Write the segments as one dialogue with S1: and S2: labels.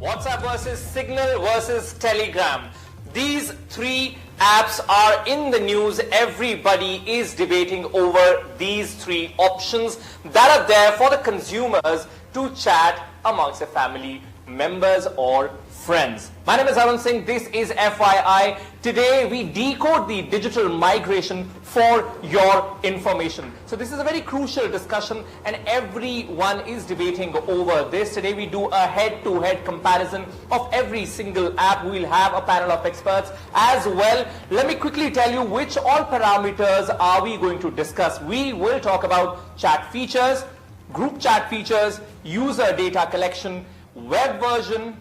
S1: WhatsApp versus Signal versus Telegram. These three apps are in the news. Everybody is debating over these three options that are there for the consumers to chat amongst their family members or friends. My name is Arun Singh. This is FYI. Today we decode the digital migration for your information. So this is a very crucial discussion and everyone is debating over this. Today we do a head-to-head comparison of every single app. We'll have a panel of experts as well. Let me quickly tell you which all parameters are we going to discuss. We will talk about chat features, group chat features, user data collection, web version,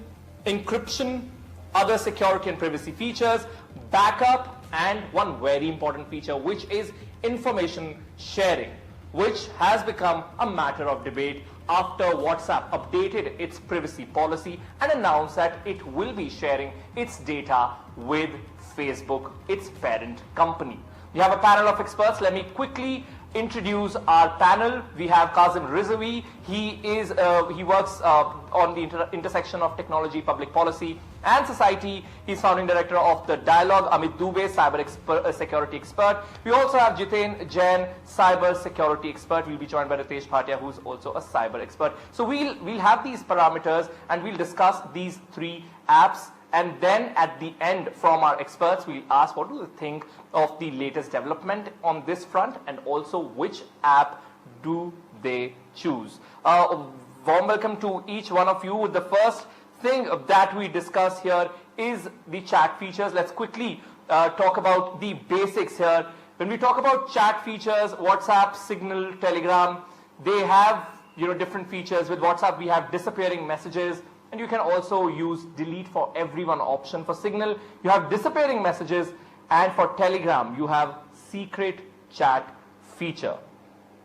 S1: encryption, other security and privacy features, backup, and one very important feature, which is information sharing, which has become a matter of debate after WhatsApp updated its privacy policy and announced that it will be sharing its data with Facebook, its parent company. We have a panel of experts. Let me quickly introduce our panel. We have Kazim Rizavi. He works on the intersection of technology, public policy, and society. He's founding director of the Dialogue. Amit Dubey, cyber security expert. We also have Jiten Jain, cyber security expert. We'll be joined by Ritesh Bhatia, who's also a cyber expert. So we'll have these parameters and we'll discuss these three apps. And then at the end, from our experts, we'll ask what do they think of the latest development on this front and also which app do they choose. Warm welcome to each one of you. The first thing that we discuss here is the chat features. Let's quickly talk about the basics here. When we talk about chat features, WhatsApp, Signal, Telegram, they have different features. With WhatsApp, we have disappearing messages. And you can also use delete for everyone option. For Signal, you have disappearing messages. And for Telegram, you have secret chat feature.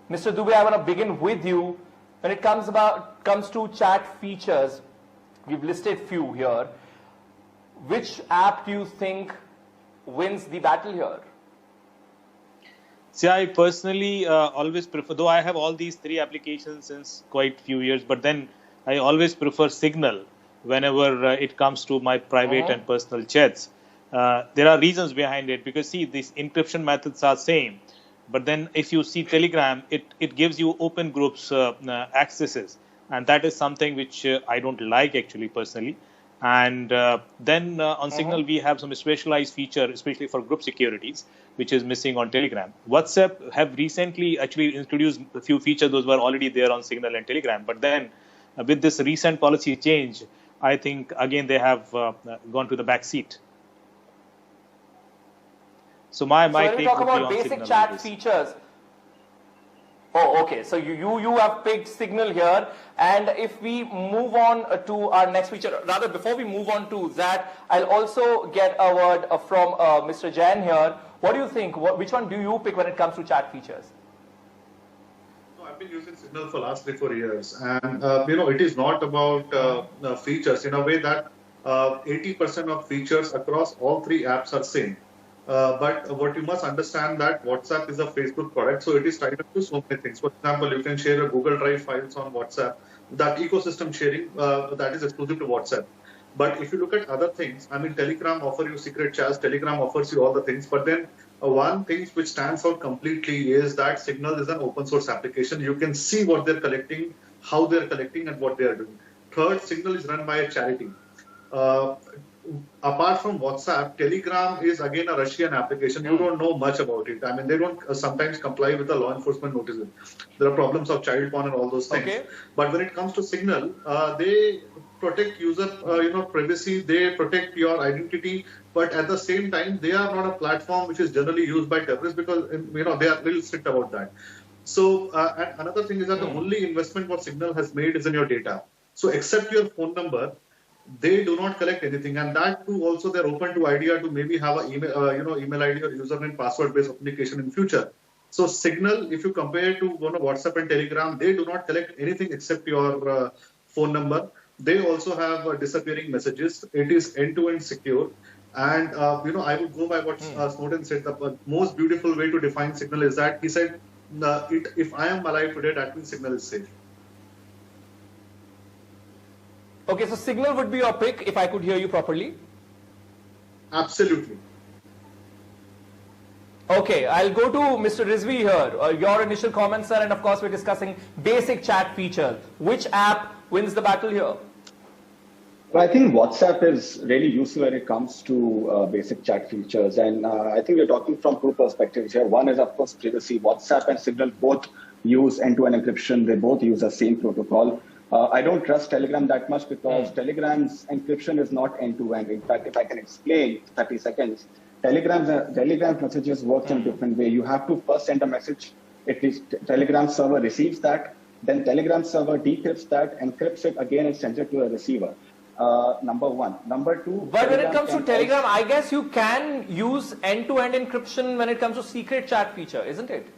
S1: Mr. Dubey, I want to begin with you. When it comes to chat features, we've listed few here. Which app do you think wins the battle here?
S2: See, I personally always prefer, though I have all these three applications since quite few years, but then I always prefer Signal whenever it comes to my private and personal chats. There are reasons behind it because see, these encryption methods are same. But then if you see Telegram, it gives you open groups accesses. And that is something which I don't like actually personally. And then on Signal, we have some specialized feature, especially for group securities, which is missing on Telegram. WhatsApp have recently actually introduced a few features. Those were already there on Signal and Telegram. But then with this recent policy change, I think, again, they have gone to the back seat. So my
S1: when we
S2: take
S1: talk
S2: would be
S1: about
S2: on
S1: basic
S2: Signal
S1: chat features. Oh, okay. So you have picked Signal here. And if we move on to our next feature, rather before we move on to that, I'll also get a word from Mr. Jain here. What do you think? Which one do you pick when it comes to chat features?
S3: I've been using Signal for last 3-4 years, and it is not about features in a way that 80% of features across all three apps are same. But what you must understand that WhatsApp is a Facebook product, so it is tied up to so many things. For example, you can share your Google Drive files on WhatsApp. That ecosystem sharing that is exclusive to WhatsApp. But if you look at other things, I mean, Telegram offers you secret chats, Telegram offers you all the things, but then one thing which stands out completely is that Signal is an open source application. You can see what they're collecting, how they're collecting, and what they're doing. Third, Signal is run by a charity. Apart from WhatsApp, Telegram is again a Russian application. You don't know much about it. I mean, they don't sometimes comply with the law enforcement notices. There are problems of child porn and all those things. Okay. But when it comes to Signal, they protect user privacy, they protect your identity, but at the same time, they are not a platform which is generally used by terrorists because they are little strict about that. So and another thing is that the only investment what Signal has made is in your data. So except your phone number, they do not collect anything, and that too also they're open to idea to maybe have a email, email ID or username password based authentication in future. So Signal, if you compare to WhatsApp and Telegram, they do not collect anything except your phone number. They also have disappearing messages. It is end-to-end secure. And, I would go by what Snowden said. The most beautiful way to define Signal is that he said, if I am alive today, that means Signal is safe.
S1: Okay, so Signal would be your pick if I could hear you properly.
S3: Absolutely.
S1: Okay, I'll go to Mr. Rizvi here. Your initial comments, sir, and of course we're discussing basic chat feature. Which app wins the battle here?
S4: Well, I think WhatsApp is really useful when it comes to basic chat features. And I think we're talking from two perspectives here. One is, of course, privacy. WhatsApp and Signal both use end-to-end encryption. They both use the same protocol. I don't trust Telegram that much because Telegram's encryption is not end-to-end. In fact, if I can explain 30 seconds, Telegram's messages work in a different way. You have to first send a message. At least Telegram server receives that. Then Telegram server decrypts that, encrypts it again, and sends it to a receiver. Number one. Number two.
S1: But when it comes to Telegram, I guess you can use end-to-end encryption when it comes to secret chat feature, isn't it?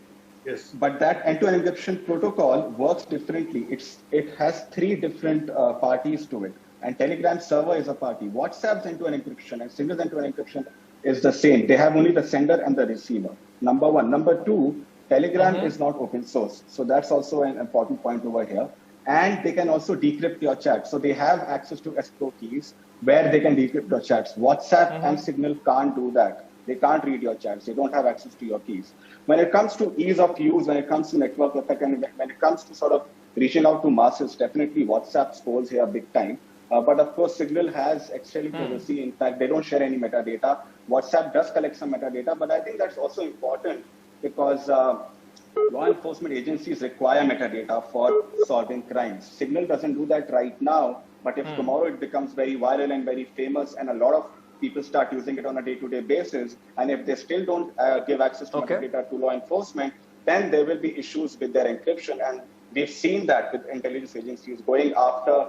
S3: Yes.
S4: But that end-to-end encryption protocol works differently. It has three different parties to it. And Telegram server is a party. WhatsApp's end-to-end encryption and Signal's end-to-end encryption is the same. They have only the sender and the receiver. Number one. Number two, Telegram is not open source. So that's also an important point over here. And they can also decrypt your chat. So they have access to escrow keys where they can decrypt your chats. WhatsApp and Signal can't do that. They can't read your chats. They don't have access to your keys. When it comes to ease of use, when it comes to network effect, and when it comes to sort of reaching out to masses, definitely WhatsApp scores here big time. But of course, Signal has extremely privacy. In fact, they don't share any metadata. WhatsApp does collect some metadata, but I think that's also important because law enforcement agencies require metadata for solving crimes. Signal doesn't do that right now, but if tomorrow it becomes very viral and very famous and a lot of people start using it on a day-to-day basis, and if they still don't give access to metadata to law enforcement, then there will be issues with their encryption. And we've seen that with intelligence agencies going after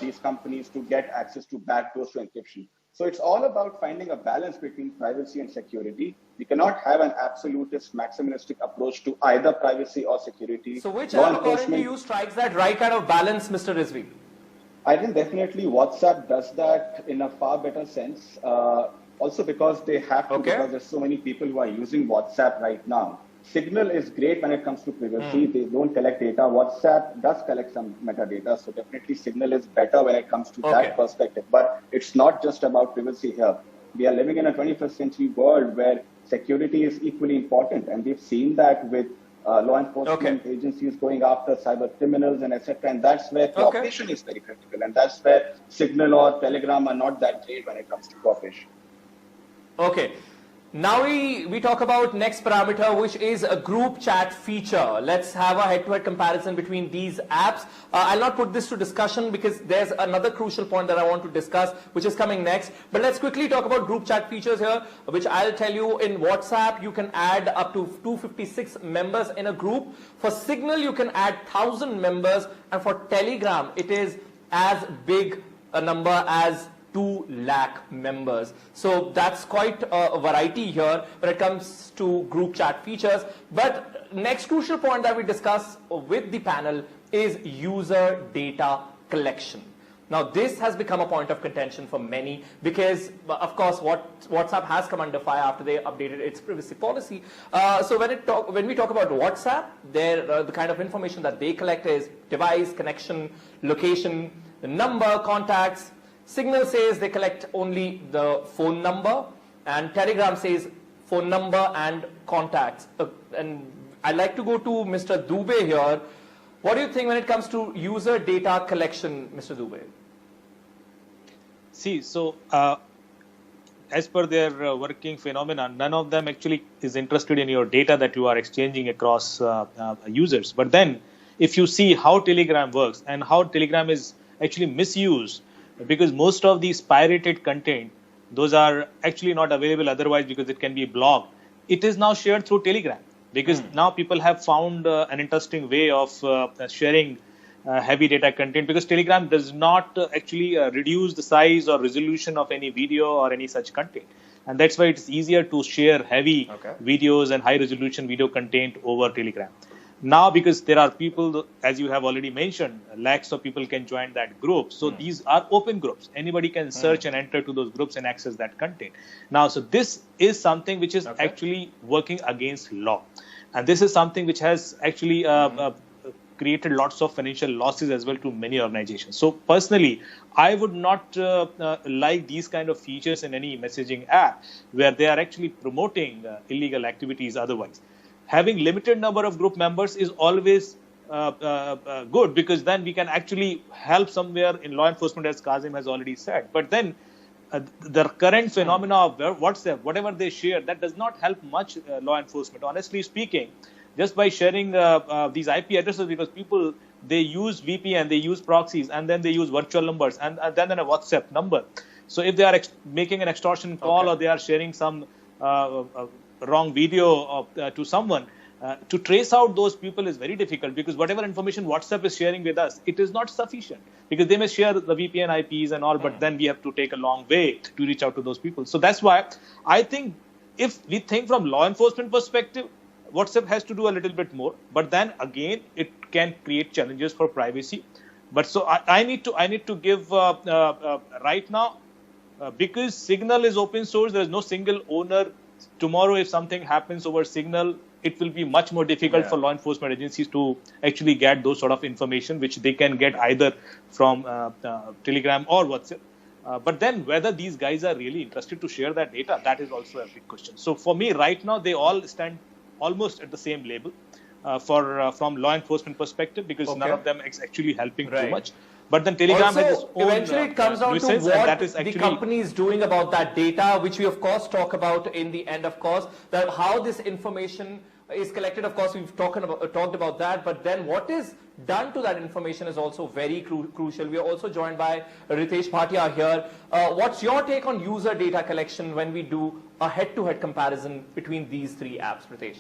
S4: these companies to get access to backdoors to encryption. So it's all about finding a balance between privacy and security. We cannot have an absolutist, maximalistic approach to either privacy or security.
S1: So which app, according to you, strikes that right kind of balance, Mr. Rizvi?
S4: I think definitely WhatsApp does that in a far better sense. Also because they have to, because there's so many people who are using WhatsApp right now. Signal is great when it comes to privacy. They don't collect data. WhatsApp does collect some metadata. So definitely Signal is better when it comes to that perspective. But it's not just about privacy here. We are living in a 21st century world where security is equally important. And we've seen that with law enforcement agencies going after cyber criminals and etc. And that's where cooperation is very critical. And that's where Signal or Telegram are not that great when it comes to cooperation.
S1: Okay. Now we talk about next parameter, which is a group chat feature. Let's have a head-to-head comparison between these apps. I'll not put this to discussion because there's another crucial point that I want to discuss, which is coming next. But let's quickly talk about group chat features here, which I'll tell you. In WhatsApp, you can add up to 256 members in a group. For Signal, you can add 1,000 members. And for Telegram, it is as big a number as 2 lakh members. So that's quite a variety here when it comes to group chat features. But next crucial point that we discuss with the panel is user data collection. Now this has become a point of contention for many because of course WhatsApp has come under fire after they updated its privacy policy. So when we talk about WhatsApp, the kind of information that they collect is device, connection, location, the number, contacts. Signal says they collect only the phone number, and Telegram says phone number and contacts. And I'd like to go to Mr. Dubey here. What do you think when it comes to user data collection, Mr. Dubey?
S2: See, so as per their working phenomenon, none of them actually is interested in your data that you are exchanging across users. But then if you see how Telegram works and how Telegram is actually misused, because most of these pirated content, those are actually not available otherwise because it can be blocked. It is now shared through Telegram because now people have found an interesting way of sharing heavy data content, because Telegram does not actually reduce the size or resolution of any video or any such content. And that's why it's easier to share heavy videos and high resolution video content over Telegram. Now, because there are people, as you have already mentioned, lakhs of people can join that group. So these are open groups. Anybody can search and enter to those groups and access that content. Now, so this is something which is actually working against law. And this is something which has actually created lots of financial losses as well to many organizations. So personally, I would not like these kind of features in any messaging app where they are actually promoting illegal activities otherwise. Having limited number of group members is always good, because then we can actually help somewhere in law enforcement, as Kazim has already said. But then the current phenomena of WhatsApp, whatever they share, that does not help much law enforcement. Honestly speaking, just by sharing these IP addresses, because people, they use VPN, they use proxies, and then they use virtual numbers, and then a WhatsApp number. So if they are making an extortion call, or they are sharing some wrong video to someone, to trace out those people is very difficult, because whatever information WhatsApp is sharing with us, it is not sufficient, because they may share the VPN IPs and all, but then we have to take a long way to reach out to those people. So that's why I think, if we think from law enforcement perspective, WhatsApp has to do a little bit more, but then again, it can create challenges for privacy. But so I need to give right now, because Signal is open source, there is no single owner. Tomorrow, if something happens over Signal, it will be much more difficult for law enforcement agencies to actually get those sort of information, which they can get either from Telegram or WhatsApp. But then whether these guys are really interested to share that data, that is also a big question. So for me, right now, they all stand almost at the same level from law enforcement perspective, because none of them is actually helping too much. But then Telegram
S1: also,
S2: has its own
S1: eventually it comes down to what
S2: that is actually,
S1: the company is doing about that data, which we of course talk about in the end, of course, that how this information is collected. Of course, we've talked about that, but then what is done to that information is also very crucial. We are also joined by Ritesh Bhatia here. What's your take on user data collection when we do a head-to-head comparison between these three apps, Ritesh?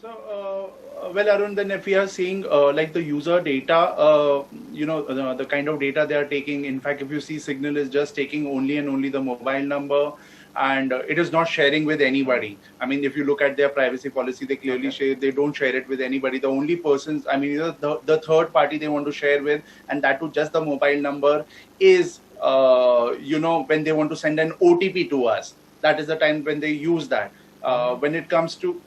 S5: So, well, Arun, then if we are seeing like the user data, the kind of data they are taking, in fact, if you see, Signal is just taking only and only the mobile number, and it is not sharing with anybody. I mean, if you look at their privacy policy, they clearly say they don't share it with anybody. The only persons, I mean, the third party they want to share with, and that too just the mobile number, is, when they want to send an OTP to us. That is the time when they use that. When it comes to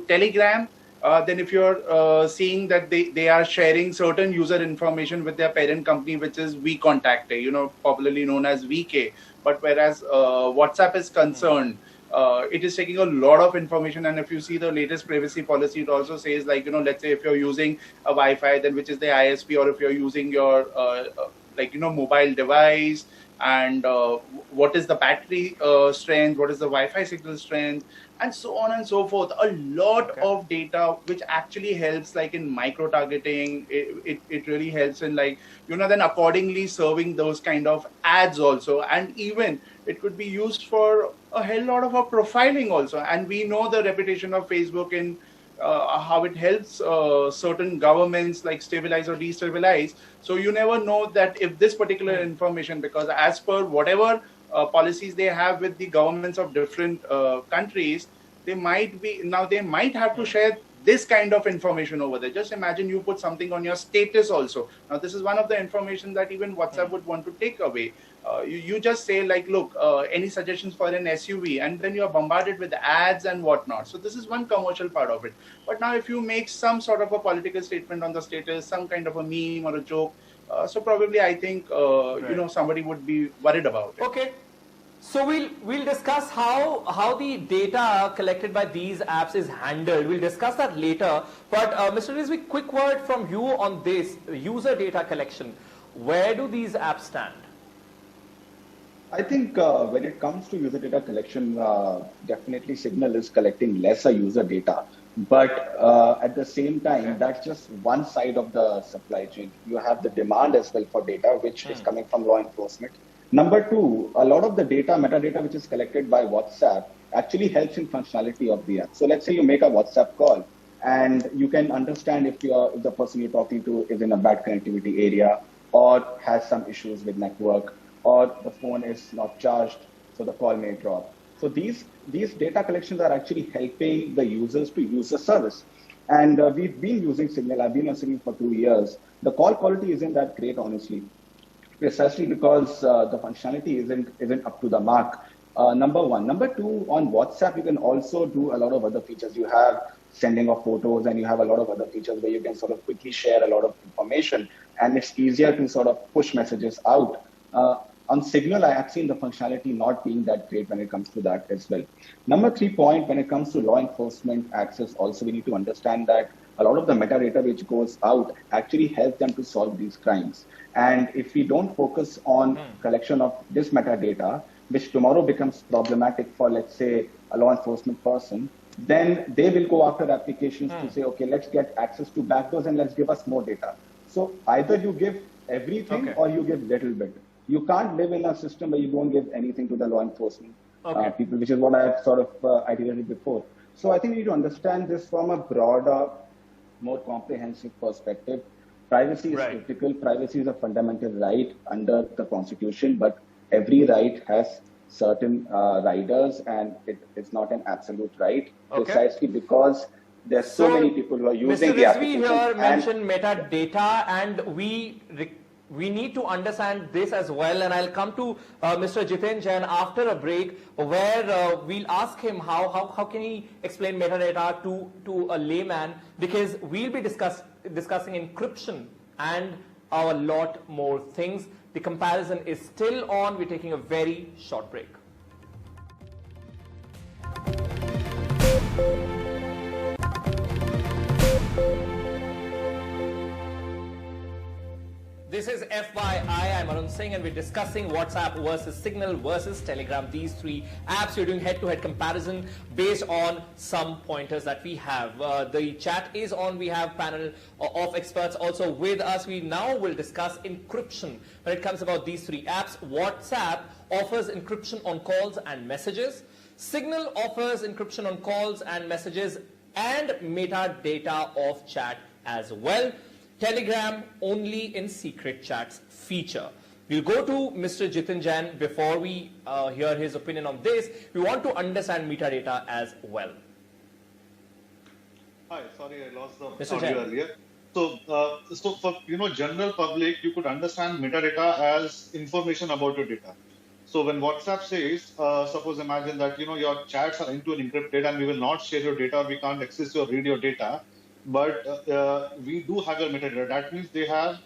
S5: Telegram, then if you're seeing that they are sharing certain user information with their parent company, which is VKontakte, popularly known as VK. But whereas WhatsApp is concerned, it is taking a lot of information. And if you see the latest privacy policy, it also says, like, let's say if you're using a Wi-Fi, then which is the ISP, or if you're using your mobile device, and what is the battery strength, what is the Wi-Fi signal strength, and so on and so forth. A lot of data, which actually helps, like in micro-targeting. It really helps in, like, then accordingly serving those kind of ads also. And even it could be used for a hell lot of profiling also. And we know the reputation of Facebook in how it helps certain governments like stabilize or destabilize. So you never know that if this particular information, because as per whatever policies they have with the governments of different countries, they might have to share this kind of information over there. Just imagine you put something on your status also. Now, this is one of the information that even WhatsApp would want to take away. You just say, like, look, any suggestions for an SUV, and then you are bombarded with ads and whatnot. So this is one commercial part of it. But now if you make some sort of a political statement on the status, some kind of a meme or a joke, so probably I think, somebody would be worried about it.
S1: Okay. So we'll discuss how the data collected by these apps is handled. We'll discuss that later. But Mr. Rizvi, quick word from you on this user data collection. Where do these apps stand?
S4: I think when it comes to user data collection, definitely Signal is collecting lesser user data. But at the same time, that's just one side of the supply chain. You have the demand as well for data, which is coming from law enforcement. Number two, a lot of the data, metadata, which is collected by WhatsApp actually helps in functionality of the app. So let's say you make a WhatsApp call and you can understand if the person you're talking to is in a bad connectivity area or has some issues with network, or the phone is not charged, so the call may drop. So these data collections are actually helping the users to use the service. And we've been using Signal. I've been on Signal for 2 years. The call quality isn't that great, honestly, precisely because the functionality isn't up to the mark. Number one. Number two, on WhatsApp, you can also do a lot of other features. You have sending of photos, and you have a lot of other features where you can sort of quickly share a lot of information, and it's easier to sort of push messages out. On Signal, I have seen the functionality not being that great when it comes to that as well. Number 3 point, when it comes to law enforcement access, also we need to understand that a lot of the metadata which goes out actually helps them to solve these crimes. And if we don't focus on collection of this metadata, which tomorrow becomes problematic for, let's say, a law enforcement person, then they will go after applications to say, okay, let's get access to backdoors and let's give us more data. So either you give everything or you give little bit. You can't live in a system where you don't give anything to the law enforcement people, which is what I have sort of iterated before. So I think we need to understand this from a broader, more comprehensive perspective. Privacy is critical. Privacy is a fundamental right under the Constitution, but every right has certain riders, and it's not an absolute right, precisely because there's so many people who are using the application.
S1: Mr. Rizvi here mentioned metadata, and we need to understand this as well, and I'll come to Mr. Jiten Jain after a break, where we'll ask him how can he explain metadata to a layman, because we'll be discussing encryption and a lot more things. The comparison is still on. We're taking a very short break. This is FYI, I'm Arun Singh, and we're discussing WhatsApp versus Signal versus Telegram. These three apps, you're doing head-to-head comparison based on some pointers that we have. The chat is on. We have panel of experts also with us. We now will discuss encryption when it comes about these three apps. WhatsApp offers encryption on calls and messages. Signal offers encryption on calls and messages and metadata of chat as well. Telegram only in secret chats feature. We'll go to Mr. Jiten Jain before we hear his opinion on this. We want to understand metadata as well.
S3: Hi, sorry I lost the
S1: Mr.
S3: audio
S1: Jain.
S3: earlier. So for general public, you could understand metadata as information about your data. So when WhatsApp says, suppose imagine that your chats are end-to-end encrypted and we will not share your data, we can't access or read your data, but we do have your metadata. That means they have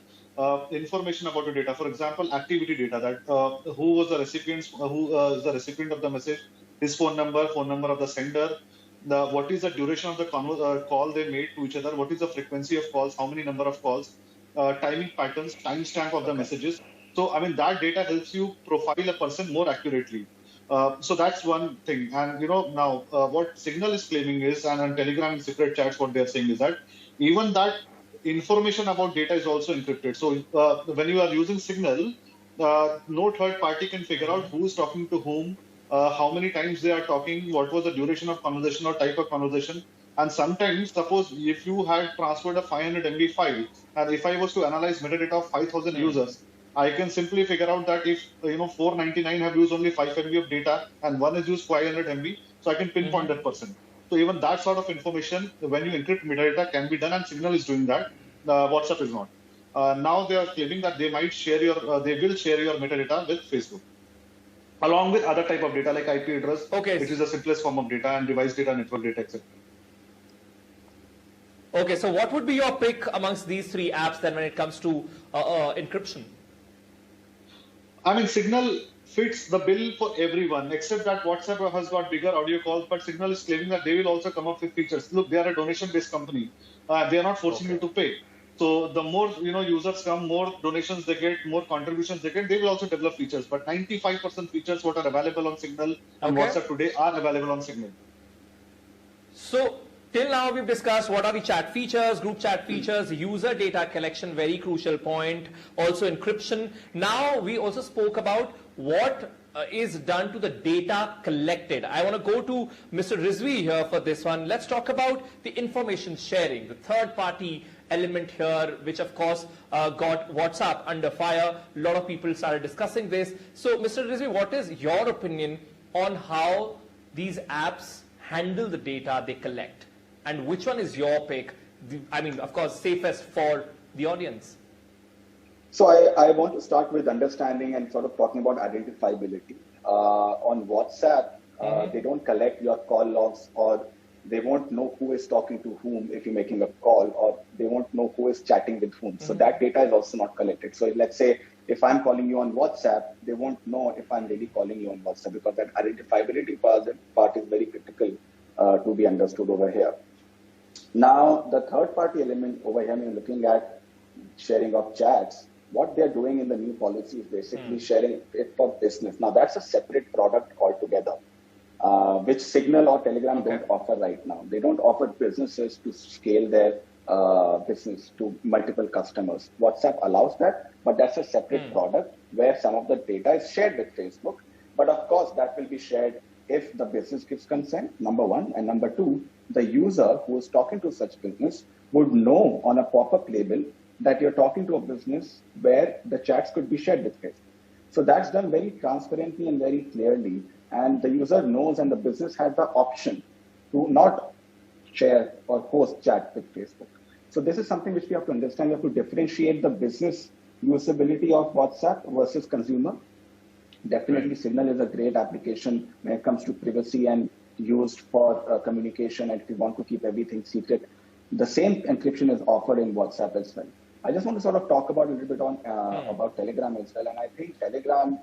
S3: information about your data. For example, activity data, that who was the recipient, who is the recipient of the message, his phone number of the sender, what is the duration of the call they made to each other, what is the frequency of calls, how many number of calls, timing patterns, timestamp of the messages. So, I mean, that data helps you profile a person more accurately. So that's one thing. And, now what Signal is claiming is, and on Telegram and secret chats, what they're saying is that even that information about data is also encrypted. So when you are using Signal, no third party can figure out who is talking to whom, how many times they are talking, what was the duration of conversation or type of conversation. And sometimes, suppose if you had transferred a 500 MB file, and if I was to analyze metadata of 5,000 users, I can simply figure out that if 499 have used only 5 MB of data and one has used 500 MB, so I can pinpoint that person. So even that sort of information, when you encrypt metadata, can be done, and Signal is doing that. WhatsApp is not. Now they are claiming that they might share they will share your metadata with Facebook, along with other type of data like IP address, which is the simplest form of data, and device data, network data, etc.
S1: Okay, so what would be your pick amongst these three apps then when it comes to encryption?
S3: I mean, Signal fits the bill for everyone, except that WhatsApp has got bigger audio calls, but Signal is claiming that they will also come up with features. Look, they are a donation-based company. They are not forcing you to pay. So the more users come, more donations they get, more contributions they get, they will also develop features. But 95% features what are available on Signal and WhatsApp today are available on Signal.
S1: So till now we've discussed what are the chat features, group chat features, user data collection, very crucial point, also encryption. Now we also spoke about what is done to the data collected. I want to go to Mr. Rizvi here for this one. Let's talk about the information sharing, the third party element here, which of course got WhatsApp under fire. A lot of people started discussing this. So Mr. Rizvi, what is your opinion on how these apps handle the data they collect? And which one is your pick? I mean, of course, safest for the audience.
S4: So I want to start with understanding and sort of talking about identifiability. On WhatsApp, they don't collect your call logs or They won't know who is talking to whom if you're making a call, or they won't know who is chatting with whom. So that data is also not collected. So let's say if I'm calling you on WhatsApp, they won't know if I'm really calling you on WhatsApp, because that identifiability part is very critical to be understood over here. Now, the third party element over here, when you're looking at sharing of chats, what they're doing in the new policy is basically sharing it for business. Now, that's a separate product altogether, which Signal or Telegram don't offer right now. They don't offer businesses to scale their business to multiple customers. WhatsApp allows that, but that's a separate product where some of the data is shared with Facebook. But of course, that will be shared if the business gives consent, number one. And number two, the user who is talking to such business would know on a pop-up label that you're talking to a business where the chats could be shared with Facebook. So that's done very transparently and very clearly. And the user knows, and the business has the option to not share or host chat with Facebook. So this is something which we have to understand. We have to differentiate the business usability of WhatsApp versus consumer. Definitely Signal is a great application when it comes to privacy and used for communication, and if you want to keep everything secret. The same encryption is offered in WhatsApp as well. I just want to sort of talk about a little bit on about Telegram as well. And I think Telegram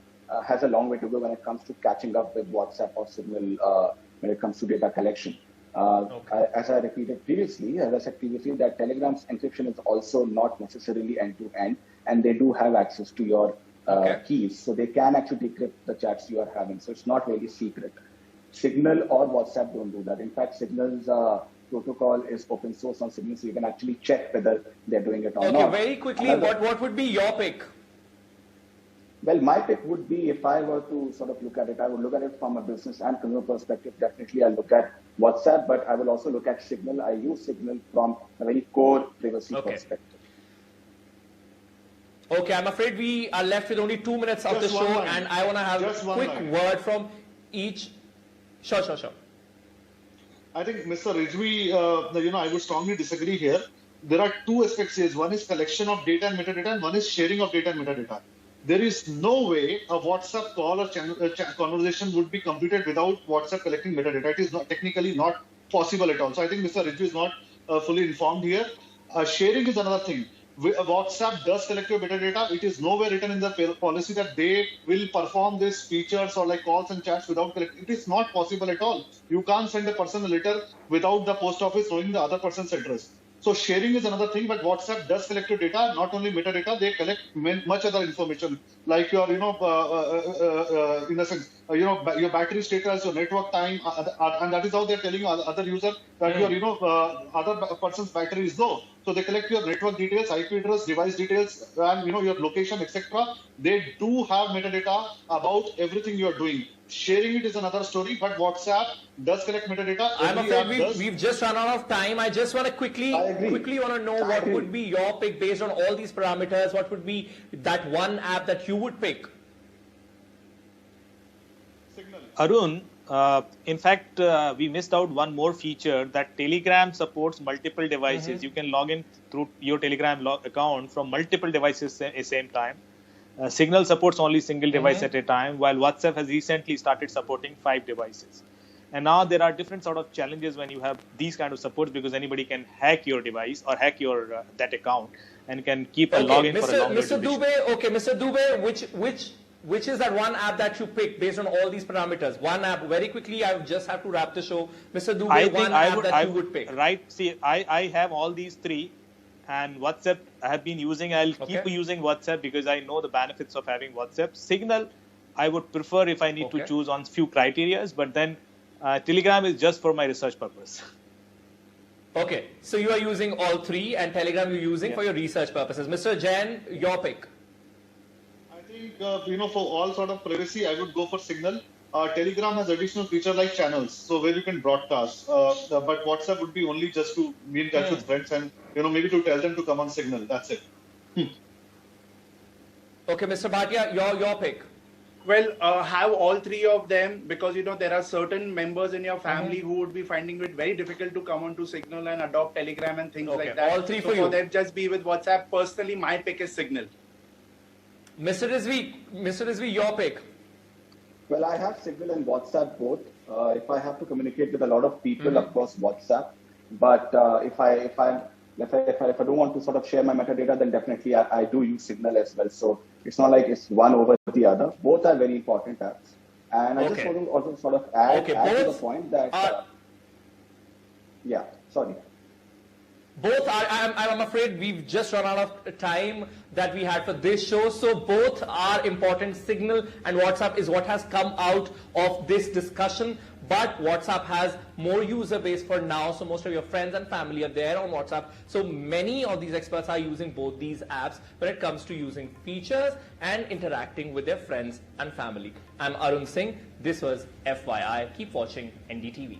S4: has a long way to go when it comes to catching up with WhatsApp or Signal when it comes to data collection. As I repeated previously, as I said previously, that Telegram's encryption is also not necessarily end-to-end, and they do have access to your keys. So they can actually decrypt the chats you are having. So it's not really secret. Signal or WhatsApp don't do that. In fact, Signal's protocol is open source on Signal, so you can actually check whether they're doing it or not.
S1: Okay, very quickly, what would be your pick?
S4: Well, my pick would be, if I were to sort of look at it, I would look at it from a business and consumer perspective. Definitely, I'll look at WhatsApp, but I will also look at Signal. I use Signal from a very core privacy perspective.
S1: Okay, I'm afraid we are left with only 2 minutes of the show, and I want to have a quick word from each. Sure.
S3: I think Mr. Rijvi, I would strongly disagree here. There are two aspects here. One is collection of data and metadata, and one is sharing of data and metadata. There is no way a WhatsApp call or conversation would be completed without WhatsApp collecting metadata. It is not technically not possible at all. So I think Mr. Rijvi is not fully informed here. Sharing is another thing. WhatsApp does collect your metadata. It is nowhere written in the policy that they will perform these features or like calls and chats without collecting. It is not possible at all. You can't send a person a letter without the post office knowing the other person's address. So sharing is another thing, but WhatsApp does collect your data. Not only metadata, they collect much other information, like your, in a sense, your battery status, your network time, and that is how they're telling you other user that your, other person's battery is low. So they collect your network details, IP address, device details, and your location, etc. They do have metadata about everything you are doing. Sharing it is another story, but WhatsApp does collect metadata.
S1: I'm afraid we've just run out of time. I just want to quickly want to know what would be your pick based on all these parameters. What would be that one app that you would pick?
S3: Signal.
S2: Arun, in fact, we missed out one more feature, that Telegram supports multiple devices. You can log in through your Telegram account from multiple devices at the same time. Signal supports only single device at a time, while WhatsApp has recently started supporting 5 devices. And now there are different sort of challenges when you have these kind of supports, because anybody can hack your device or hack your that account and can keep a login for a longer duration.
S1: Mr. Dubey, which is that one app that you pick based on all these parameters? One app, very quickly, I just have to wrap the show. Mr. Dubey, one app that you would pick.
S2: Right, see, I have all these 3. And WhatsApp I have been using. I'll keep using WhatsApp because I know the benefits of having WhatsApp. Signal, I would prefer if I need to choose on few criterias, but then Telegram is just for my research purpose.
S1: Okay, so you are using all 3, and Telegram you're using for your research purposes. Mr. Jain, your pick.
S3: I think, for all sort of privacy, I would go for Signal. Telegram has additional feature like channels, so where you can broadcast. But WhatsApp would be only just to be in touch with friends and maybe to tell them to come on Signal. That's it.
S1: Okay, Mr. Bhatia, your pick.
S5: Well, have all 3 of them, because there are certain members in your family who would be finding it very difficult to come onto Signal and adopt Telegram and things like that.
S1: All 3
S5: so
S1: for you.
S5: For them, just be with WhatsApp. Personally, my pick is Signal.
S1: Mr. Rizvi, your pick.
S4: Well, I have Signal and WhatsApp both. If I have to communicate with a lot of people, of course, WhatsApp. But if I don't want to sort of share my metadata, then definitely I do use Signal as well. So it's not like it's one over the other. Both are very important apps. And I just want to also sort of add to the point that, yeah, sorry.
S1: Both are, I'm afraid we've just run out of time that we had for this show. So both are important. Signal and WhatsApp is what has come out of this discussion. But WhatsApp has more user base for now. So most of your friends and family are there on WhatsApp. So many of these experts are using both these apps when it comes to using features and interacting with their friends and family. I'm Arun Singh. This was FYI. Keep watching NDTV.